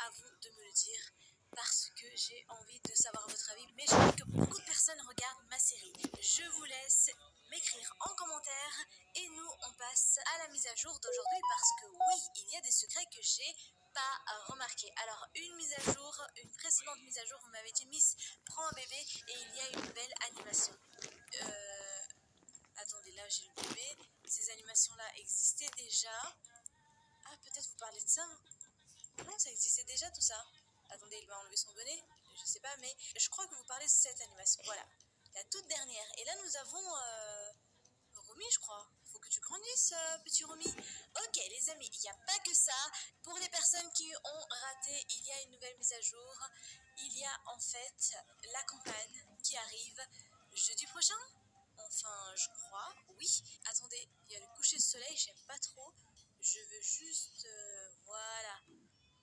à vous de me le dire parce que j'ai envie de savoir votre avis. Mais je vois que beaucoup de personnes regardent ma série. Je vous laisse m'écrire en commentaire et nous on passe à la mise à jour d'aujourd'hui parce que oui, il y a des secrets que j'ai pas remarqué. Alors une mise à jour, une précédente mise à jour, vous m'avez dit Miss, prends un bébé et il y a une belle animation. Attendez, là j'ai le bébé. Ces animations-là existaient déjà. Ah, peut-être vous parlez de ça. Non, ça existait déjà tout ça. Attendez, il va enlever son bonnet. Je sais pas, mais je crois que vous parlez de cette animation. Voilà, la toute dernière. Et là nous avons Romy, je crois. Faut que tu grandisses, petit Romy. Ok, les amis, il n'y a pas que ça. Pour les personnes qui ont raté, il y a une nouvelle mise à jour. Il y a en fait la campagne qui arrive jeudi prochain. Enfin, je crois, oui. Attendez, il y a le coucher de soleil, j'aime pas trop. Je veux juste, voilà,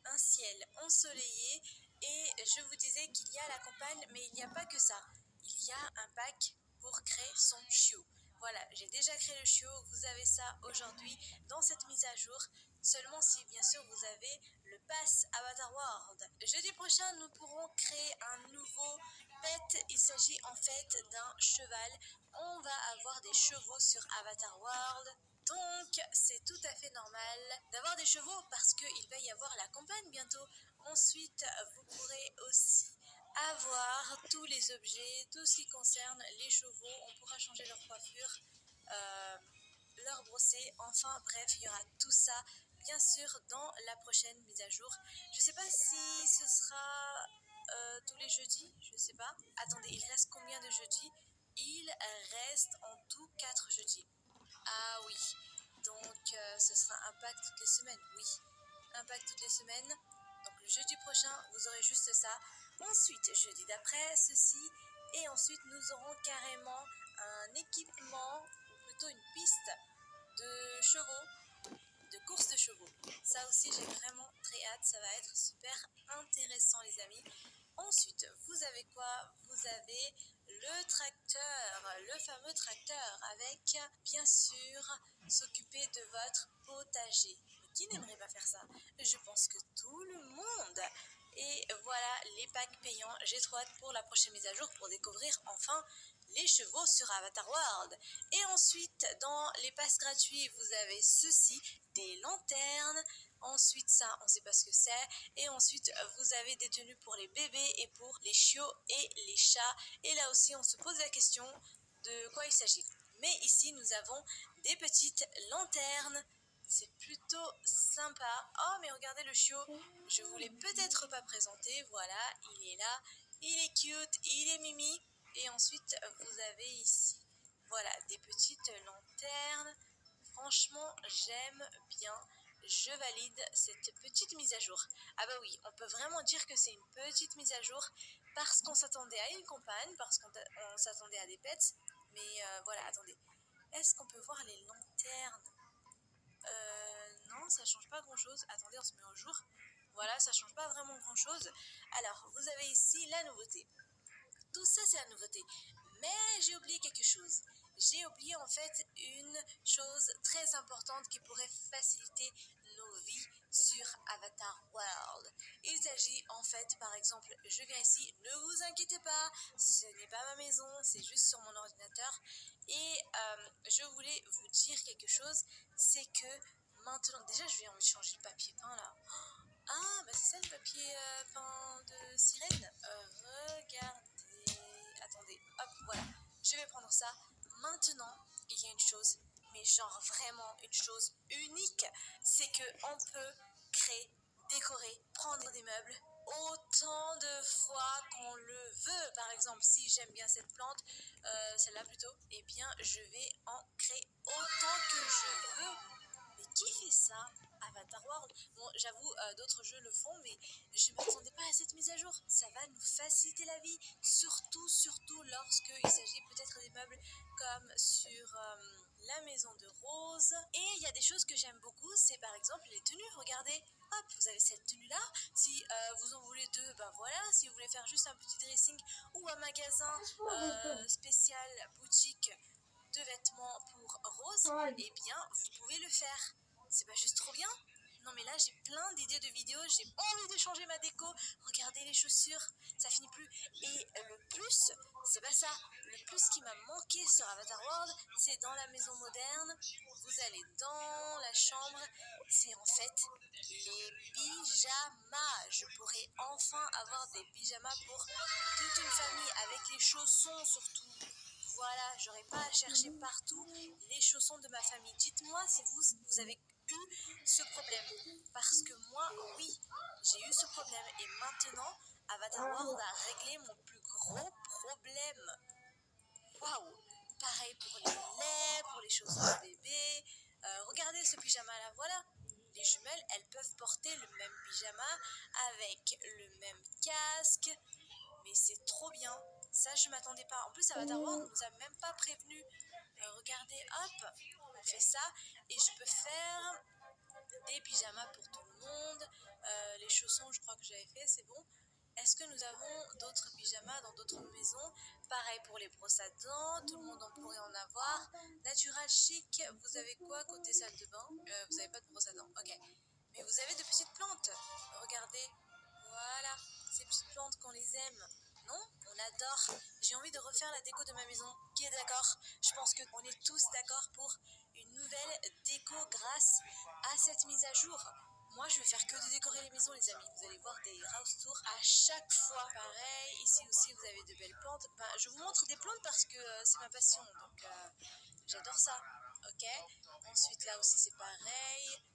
un ciel ensoleillé. Et je vous disais qu'il y a la campagne, mais il n'y a pas que ça. Il y a un pack pour créer son chiot. Voilà, j'ai déjà créé le chiot, vous avez ça aujourd'hui dans cette mise à jour. Seulement si bien sûr vous avez le pass Avatar World. Jeudi prochain, nous pourrons créer un nouveau pet. Il s'agit en fait d'un cheval. On va avoir des chevaux sur Avatar World. Donc, c'est tout à fait normal d'avoir des chevaux parce qu'il va y avoir la campagne bientôt. Ensuite, vous pourrez aussi avoir tous les objets, tout ce qui concerne les chevaux. On pourra changer leur coiffure, euh, leur brosser. Enfin, bref, il y aura tout ça, bien sûr, dans la prochaine mise à jour. Je sais pas si ce sera tous les jeudis, je sais pas. Attendez, il reste combien de jeudis? Il reste en tout 4 jeudis. Ah oui, donc ce sera un pack toutes les semaines, oui. Un pack toutes les semaines. Donc le jeudi prochain, vous aurez juste ça. Ensuite, jeudi d'après, ceci. Et ensuite, nous aurons carrément un équipement, ou plutôt une piste de chevaux, de course de chevaux. Ça aussi, j'ai vraiment très hâte. Ça va être super intéressant, les amis. Ensuite, vous avez quoi? Vous avez le tracteur, le fameux tracteur avec, bien sûr, s'occuper de votre potager. Mais qui n'aimerait pas faire ça? Je pense que tout le monde. Et voilà les packs payants. J'ai trop hâte pour la prochaine mise à jour pour découvrir enfin les chevaux sur Avatar World. Et ensuite, dans les passes gratuits, vous avez ceci, des lanternes. Ensuite, ça, on ne sait pas ce que c'est. Et ensuite, vous avez des tenues pour les bébés et pour les chiots et les chats. Et là aussi, on se pose la question de quoi il s'agit. Mais ici, nous avons des petites lanternes. C'est plutôt sympa. Oh, mais regardez le chiot. Je vous l'ai peut-être pas présenté. Voilà, il est là. Il est cute, il est mimi. Et ensuite, vous avez ici, voilà, des petites lanternes. Franchement, j'aime bien. Je valide cette petite mise à jour. Ah bah oui, on peut vraiment dire que c'est une petite mise à jour parce qu'on s'attendait à une campagne, parce qu'on s'attendait à des pets. Mais voilà, attendez. Est-ce qu'on peut voir les lanternes? Non, ça change pas grand-chose. Attendez, on se met au jour. Voilà, ça change pas vraiment grand-chose. Alors, vous avez ici la nouveauté. Tout ça, c'est la nouveauté. Mais j'ai oublié quelque chose. J'ai oublié en fait une chose très importante qui pourrait faciliter nos vies sur Avatar World. Il s'agit en fait, par exemple, je viens ici, ne vous inquiétez pas, ce n'est pas ma maison, c'est juste sur mon ordinateur. Et je voulais vous dire quelque chose, c'est que maintenant, déjà je vais envie de changer le papier peint là. Ah, bah c'est ça le papier peint de sirène. Regardez. Attendez, hop, voilà. Je vais prendre ça. Maintenant, il y a une chose, mais genre vraiment une chose unique, c'est que on peut créer, décorer, prendre des meubles autant de fois qu'on le veut. Par exemple, si j'aime bien cette plante, celle-là plutôt, eh bien, je vais en créer autant que je veux. Mais qui fait ça? Avatar World. Bon, j'avoue, d'autres jeux le font, mais je ne m'attendais pas à cette mise à jour. Ça va nous faciliter la vie, surtout lorsqu'il s'agit peut-être des meubles comme sur la maison de Rose. Et il y a des choses que j'aime beaucoup, c'est par exemple les tenues. Regardez, hop, vous avez cette tenue-là. Si vous en voulez deux, ben voilà. Si vous voulez faire juste un petit dressing ou un magasin spécial boutique de vêtements pour Rose, eh bien, vous pouvez le faire. C'est pas juste trop bien? Non mais là j'ai plein d'idées de vidéos, j'ai envie de changer ma déco. Regardez les chaussures, ça finit plus. Et le plus, c'est pas ça. Le plus qui m'a manqué sur Avatar World, c'est dans la maison moderne. Vous allez dans la chambre, c'est en fait les pyjamas. Je pourrais enfin avoir des pyjamas pour toute une famille avec les chaussons surtout. Voilà, j'aurais pas à chercher partout les chaussons de ma famille. Dites-moi si vous avez eu ce problème. Parce que moi, oui, j'ai eu ce problème. Et maintenant, Avatar World a réglé mon plus gros problème. Waouh! Pareil pour les laits, pour les chaussons de bébé. Regardez ce pyjama là, voilà. Les jumelles, elles peuvent porter le même pyjama avec le même casque. Mais c'est trop bien. Ça, je m'attendais pas. En plus, Avatar World ne nous a même pas prévenu. Regardez, hop, on fait ça. Et je peux faire des pyjamas pour tout le monde. Les chaussons, je crois que j'avais fait, c'est bon. Est-ce que nous avons d'autres pyjamas dans d'autres maisons? Pareil pour les brosses à dents, tout le monde en pourrait en avoir. Natural chic, vous avez quoi côté salle de bain? Vous n'avez pas de brosse à dents, ok. Mais vous avez de petites plantes. Regardez, voilà, ces petites plantes qu'on les aime. Non, on adore. J'ai envie de refaire la déco de ma maison. Qui est d'accord? Je pense qu'on est tous d'accord pour une nouvelle déco grâce à cette mise à jour. Moi, je vais faire que de décorer les maisons, les amis. Vous allez voir des house tours à chaque fois. Pareil, ici aussi, vous avez de belles plantes. Ben, je vous montre des plantes parce que c'est ma passion. Donc, j'adore ça. Ok. Ensuite, là aussi, c'est pareil.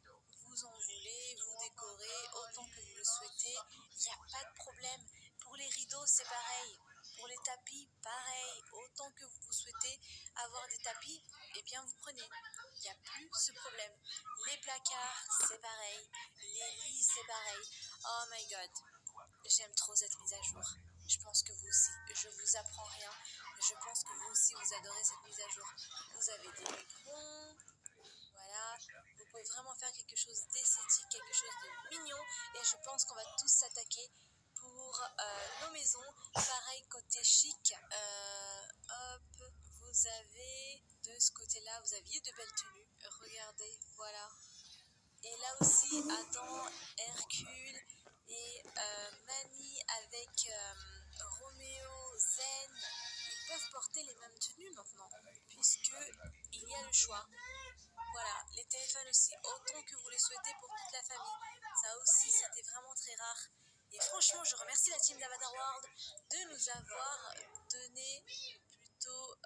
Vous en voulez, vous décorez autant que vous le souhaitez. Il n'y a pas de problème. Pour les rideaux, c'est pareil. Pour les tapis, pareil. Autant que vous souhaitez avoir des tapis, eh bien, vous prenez. Il n'y a plus ce problème. Les placards, c'est pareil. Les lits, c'est pareil. Oh my god. J'aime trop cette mise à jour. Je pense que vous aussi. Je vous apprends rien. Je pense que vous aussi, vous adorez cette mise à jour. Vous avez des microns. Voilà. Vous pouvez vraiment faire quelque chose d'esthétique, quelque chose de mignon. Et je pense qu'on va tous s'attaquer pour nos maisons. Pareil, côté chic. Hop. Vous avez de ce côté-là, vous aviez de belles tenues. Regardez, voilà. Et là aussi, Adam, Hercule et Mani avec Roméo, Zen, ils peuvent porter les mêmes tenues maintenant, puisque il y a le choix. Voilà, les téléphones aussi, autant que vous les souhaitez pour toute la famille. Ça aussi, c'était vraiment très rare. Et franchement, je remercie la team d'Avatar World de nous avoir donné plutôt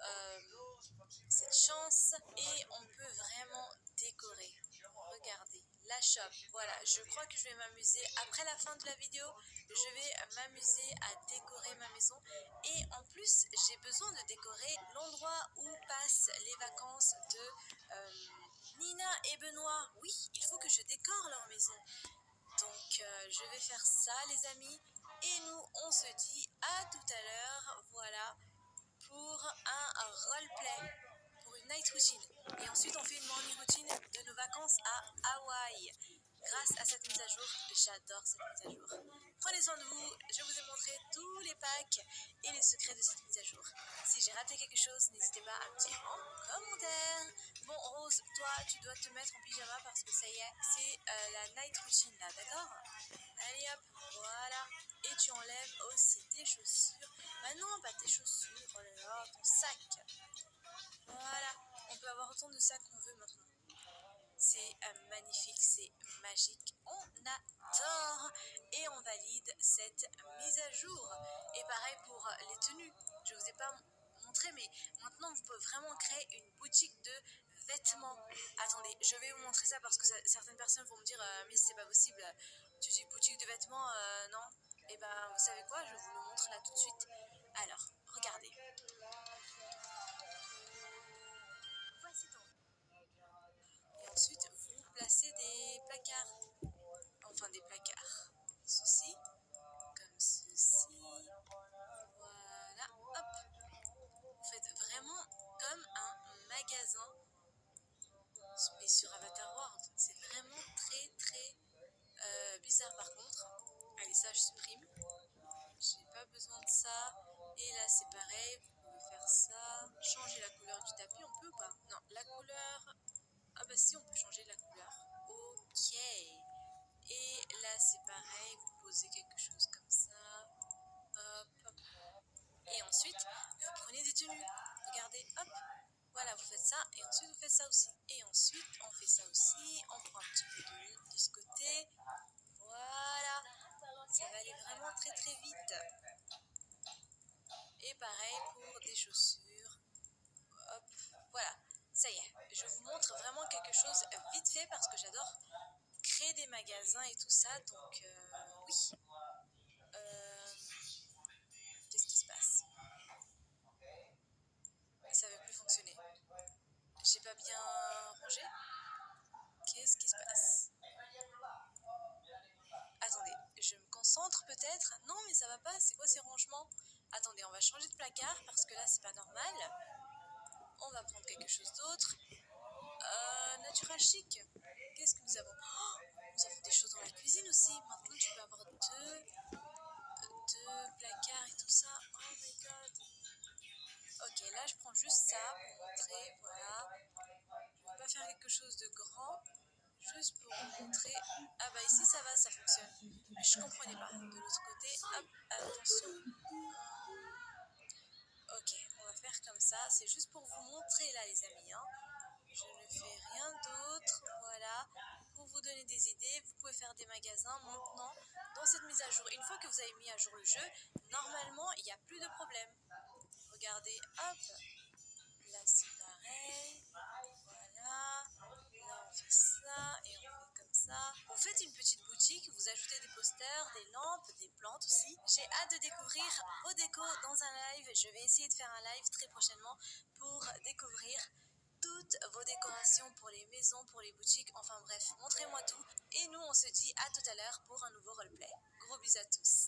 cette chance et on peut vraiment décorer. Regardez, la shop, voilà, je crois que je vais m'amuser après la fin de la vidéo, je vais m'amuser à décorer ma maison et en plus j'ai besoin de décorer l'endroit où passent les vacances de Nina et Benoît. Oui, il faut que je décore leur maison. Donc je vais faire ça les amis et nous on se dit à tout à l'heure, voilà, pour un roleplay, pour une night routine. Et ensuite, on fait une morning routine de nos vacances à Hawaï. Grâce à cette mise à jour, j'adore cette mise à jour. Prenez soin de vous, je vous ai montré tous les packs et les secrets de cette mise à jour. Si j'ai raté quelque chose, n'hésitez pas à me dire en commentaire. Bon, Rose, toi, tu dois te mettre en pyjama parce que ça y est, c'est la night routine là, d'accord? Allez hop, voilà. Et tu enlèves aussi tes chaussures. Bah non, pas tes chaussures, oh là là, ton sac. Voilà, on peut avoir autant de sacs qu'on veut maintenant. C'est magnifique, c'est magique. On adore et on valide cette mise à jour. Et pareil pour les tenues. Je vous ai pas montré, mais maintenant vous pouvez vraiment créer une boutique de vêtements. Attendez, je vais vous montrer ça parce que certaines personnes vont me dire mais c'est pas possible. Tu dis boutique de vêtements, non. Et ben vous savez quoi, je vous le montre là tout de suite. Alors, regardez. Voici donc. Et ensuite, vous placez des placards. Enfin, des placards. Ceci, comme ceci. Voilà, hop. Vous faites vraiment comme un magasin, mais sur Avatar World. C'est vraiment très, très bizarre par contre. Allez, ça, je supprime. J'ai pas besoin de ça. Et là, c'est pareil. Vous pouvez faire ça. Changer la couleur du tapis, on peut ou pas? Non, la couleur. Ah bah si, on peut changer la couleur. Ok. Et là, c'est pareil, vous posez quelque chose comme ça. Hop, hop. Et ensuite, vous prenez des tenues. Regardez, hop. Voilà, vous faites ça. Et ensuite, vous faites ça aussi. Et ensuite, on fait ça aussi. On prend un petit peu de ce côté. Voilà. Ça va aller vraiment très très vite. Et pareil pour des chaussures. Hop. Voilà. Ça y est. Je vous montre vraiment quelque chose vite fait parce que j'adore créer des magasins et tout ça. Donc, oui. Euh, Qu'est-ce qui se passe? Ça veut plus fonctionner. J'ai pas bien rangé. Qu'est-ce qui se passe? Attendez, je me concentre peut-être. Non, mais ça va pas. C'est quoi ces rangements? Attendez, on va changer de placard parce que là, c'est pas normal. On va prendre quelque chose d'autre. Natural chic. Qu'est-ce que nous avons? Oh, nous avons des choses dans la cuisine aussi. Maintenant, tu peux avoir deux placards et tout ça. Oh my god. Ok, là, je prends juste ça pour montrer. Voilà. Je vais pas faire quelque chose de grand. Juste pour vous montrer. Ah bah ici, ça va, ça fonctionne. Je comprenais pas. De l'autre côté, hop, attention. Ok, on va faire comme ça. C'est juste pour vous montrer là, les amis. Hein. Je ne fais rien d'autre. Voilà. Pour vous donner des idées, vous pouvez faire des magasins maintenant dans cette mise à jour. Une fois que vous avez mis à jour le jeu, normalement, il n'y a plus de problème. Regardez, hop. Là, c'est pareil. Voilà. Là, on fait ça et on fait comme ça. Vous faites une petite boutique, vous ajoutez des posters, des lampes, des plantes aussi. J'ai hâte de découvrir vos décos dans un live. Je vais essayer de faire un live très prochainement pour découvrir toutes vos décorations pour les maisons, pour les boutiques, enfin bref, montrez-moi tout. Et nous, on se dit à tout à l'heure pour un nouveau roleplay. Gros bisous à tous.